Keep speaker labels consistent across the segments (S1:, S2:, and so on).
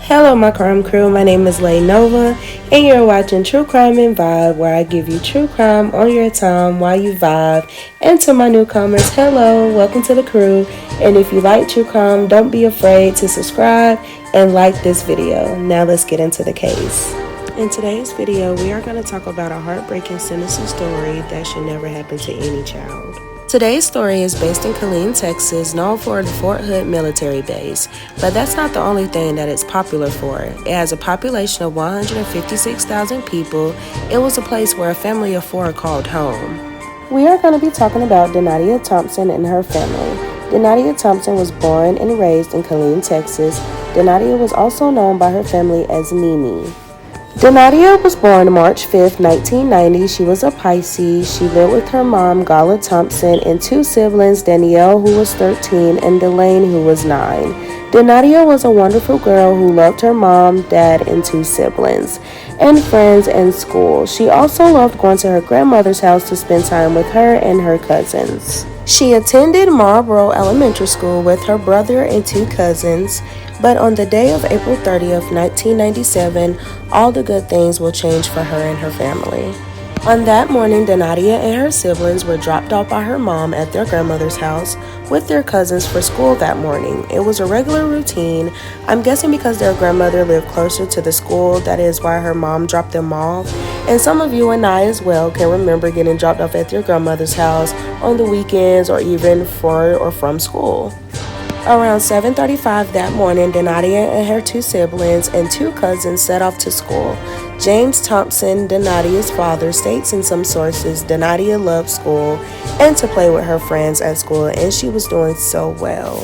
S1: Hello, my crime crew. My name is LayNova, and you're watching True Crime and Vibe, where I give you true crime on your time while you vibe. And to my newcomers, hello, welcome to the crew. And if you like true crime, don't be afraid to subscribe and like this video. Now let's get into the case. In today's video, we are going to talk about a heartbreaking, sinister story that should never happen to any child. Today's story is based in Killeen, Texas, known for the Fort Hood military base, but that's not the only thing that it's popular for. It has a population of 156,000 people. It was a place where a family of four called home. We are going to be talking about Danydia Thompson and her family. Danydia Thompson was born and raised in Killeen, Texas. Danydia was also known by her family as Mimi. Danydia was born March 5, 1990. She was a Pisces. She lived with her mom, Gala Thompson, and two siblings, Danielle, who was 13, and Delane, who was 9. Danydia was a wonderful girl who loved her mom, dad, and two siblings, and friends and school. She also loved going to her grandmother's house to spend time with her and her cousins. She attended Marlboro Elementary School with her brother and two cousins, but on the day of April 30th, 1997, all the good things will change for her and her family. On that morning, Danydia and her siblings were dropped off by her mom at their grandmother's house with their cousins for school that morning. It was a regular routine. I'm guessing because their grandmother lived closer to the school, that is why her mom dropped them off. And some of you and I as well can remember getting dropped off at your grandmother's house on the weekends or even for or from school. Around 7:35 that morning, Danydia and her two siblings and two cousins set off to school. James Thompson, Danydia's father, states in some sources Danydia loved school and to play with her friends at school, and she was doing so well.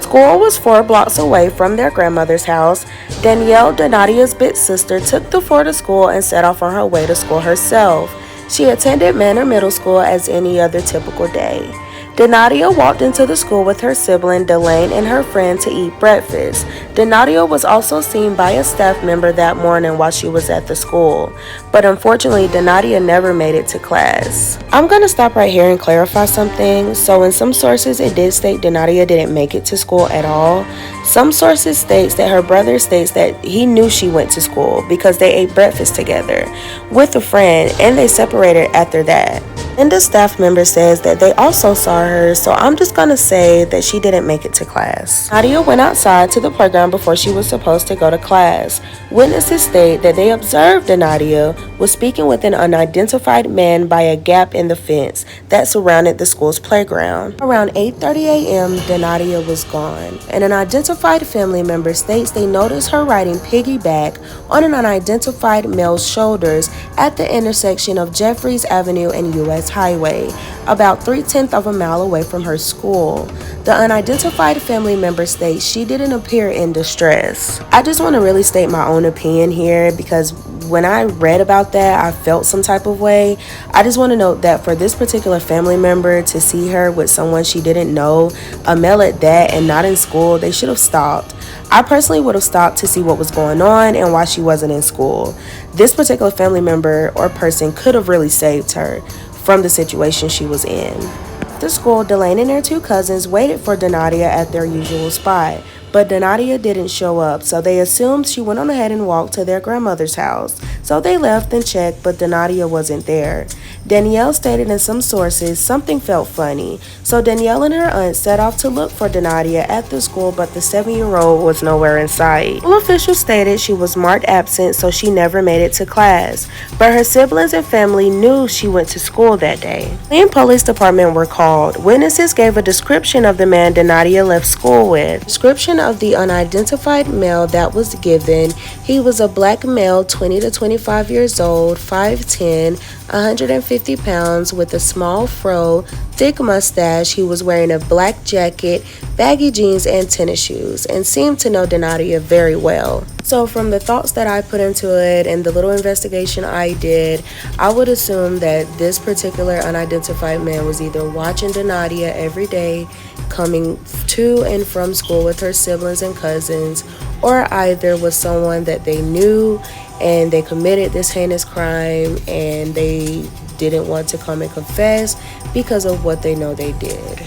S1: School was 4 blocks away from their grandmother's house. Danielle, Danydia's big sister, took the 4 to school and set off on her way to school herself. She attended Manor Middle School as any other typical day. Danydia walked into the school with her sibling Delane and her friend to eat breakfast. Danydia was also seen by a staff member that morning while she was at the school, but unfortunately Danydia never made it to class. I'm going to stop right here and clarify something. So in some sources it did state Danydia didn't make it to school at all. Some sources states that her brother states that he knew she went to school because they ate breakfast together with a friend and they separated after that. And the staff member says that they also saw her, so I'm just going to say that she didn't make it to class. Danydia went outside to the playground before she was supposed to go to class. Witnesses state that they observed Danydia was speaking with an unidentified man by a gap in the fence that surrounded the school's playground. Around 8:30 a.m., Danydia was gone. An unidentified family member states they noticed her riding piggyback on an unidentified male's shoulders at the intersection of Jeffries Avenue and U.S. Highway, about 3/10 of a mile away from her school. The unidentified family member states she didn't appear in distress. I just want to really state my own opinion here because when I read about that, I felt some type of way. I just want to note that for this particular family member to see her with someone she didn't know, a male at that, and not in school, they should have stopped. I personally would have stopped to see what was going on and why she wasn't in school. This particular family member or person could have really saved her from the situation she was in. After school, Delane and her two cousins waited for Danydia at their usual spot, but Danydia didn't show up, so they assumed she went on ahead and walked to their grandmother's house. So they left and checked, but Danydia wasn't there. Danielle stated in some sources something felt funny, so Danielle and her aunt set off to look for Danydia at the school, but the 7-year-old was nowhere in sight. School officials stated she was marked absent, so she never made it to class, but her siblings and family knew she went to school that day. The police department were called. Witnesses gave a description of the man Danydia left school with. Description of the unidentified male that was given: he was a black male, 20 to 25 years old, 5'10", 150 pounds, with a small fro, thick mustache. He was wearing a black jacket, baggy jeans, and tennis shoes, and seemed to know Danydia very well. So from the thoughts that I put into it and the little investigation I did, I would assume that this particular unidentified man was either watching Danydia every day, coming to and from school with her siblings and cousins, or either was someone that they knew and they committed this heinous crime and they didn't want to come and confess because of what they know they did.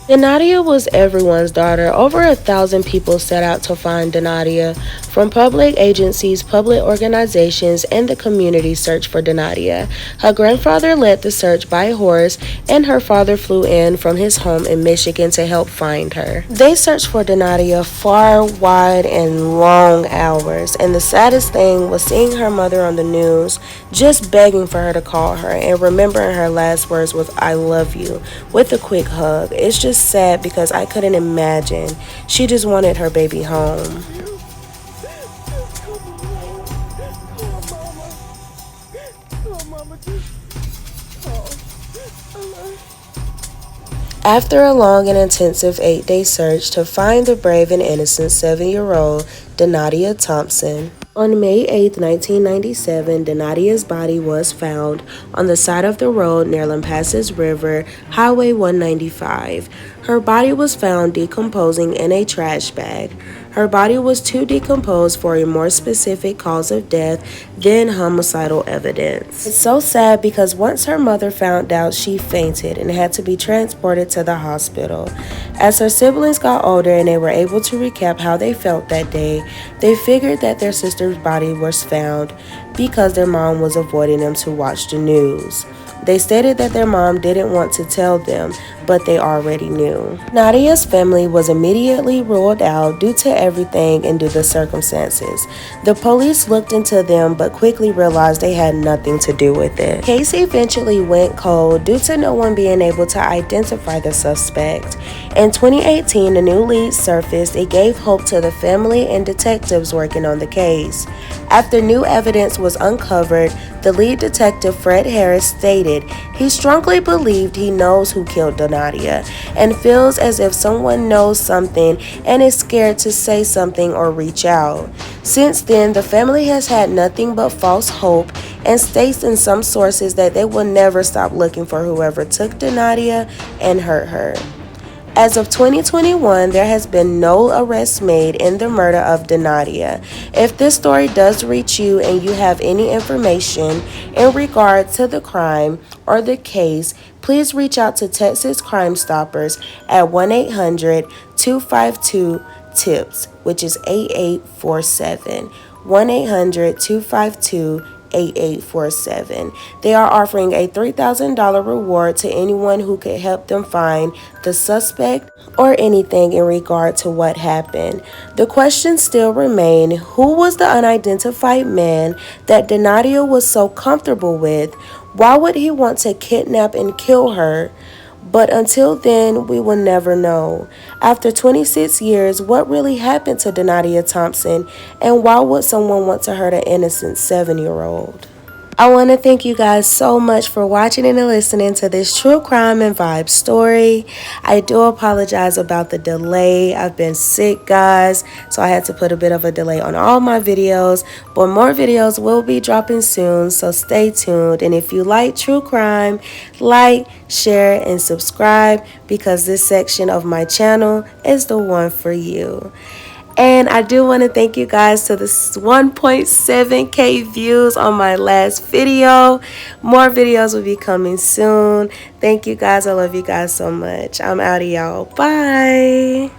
S1: Danydia was everyone's daughter. Over 1,000 people set out to find Danydia, from public agencies, public organizations, and the community searched for Danydia. Her grandfather led the search by horse, and her father flew in from his home in Michigan to help find her. They searched for Danydia far, wide, and long hours, and the saddest thing was seeing her mother on the news, just begging for her to call her, and remembering her last words was "I love you," with a quick hug. It's just sad because I couldn't imagine. She just wanted her baby home. After a long and intensive 8-day search to find the brave and innocent 7-year-old Danydia Thompson, on May 8, 1997, Danydia's body was found on the side of the road near Lampasas River, Highway 195. Her body was found decomposing in a trash bag. Her body was too decomposed for a more specific cause of death than homicidal evidence. It's so sad because once her mother found out, she fainted and had to be transported to the hospital. As her siblings got older and they were able to recap how they felt that day, they figured that their sister's body was found because their mom was avoiding them to watch the news. They stated that their mom didn't want to tell them, but they already knew. Nadia's family was immediately ruled out due to everything and due to the circumstances. The police looked into them but quickly realized they had nothing to do with it. The case eventually went cold due to no one being able to identify the suspect. In 2018, a new lead surfaced. It gave hope to the family and detectives working on the case. After new evidence was uncovered, the lead detective, Fred Harris, stated he strongly believed he knows who killed Danydia and feels as if someone knows something and is scared to say something or reach out. Since then, the family has had nothing but false hope and states in some sources that they will never stop looking for whoever took Danydia and hurt her. As of 2021, there has been no arrests made in the murder of Danydia. If this story does reach you and you have any information in regard to the crime or the case, please reach out to Texas Crime Stoppers at 1-800-252-TIPS, which is 8847. 1-800-252-TIPS. 8847. They are offering a $3,000 reward to anyone who could help them find the suspect or anything in regard to what happened. The questions still remain: who was the unidentified man that Danydia was so comfortable with? Why would he want to kidnap and kill her? But until then, we will never know. After 26 years, what really happened to Danydia Thompson, and why would someone want to hurt an innocent 7-year-old? I want to thank you guys so much for watching and listening to this true crime and vibe story. I do apologize about the delay. I've been sick, guys, so I had to put a bit of a delay on all my videos, but more videos will be dropping soon, so stay tuned. And if you like true crime, like, share, and subscribe, because this section of my channel is the one for you. And I do want to thank you guys to the 1.7K views on my last video. More videos will be coming soon. Thank you guys. I love you guys so much. I'm out of y'all. Bye.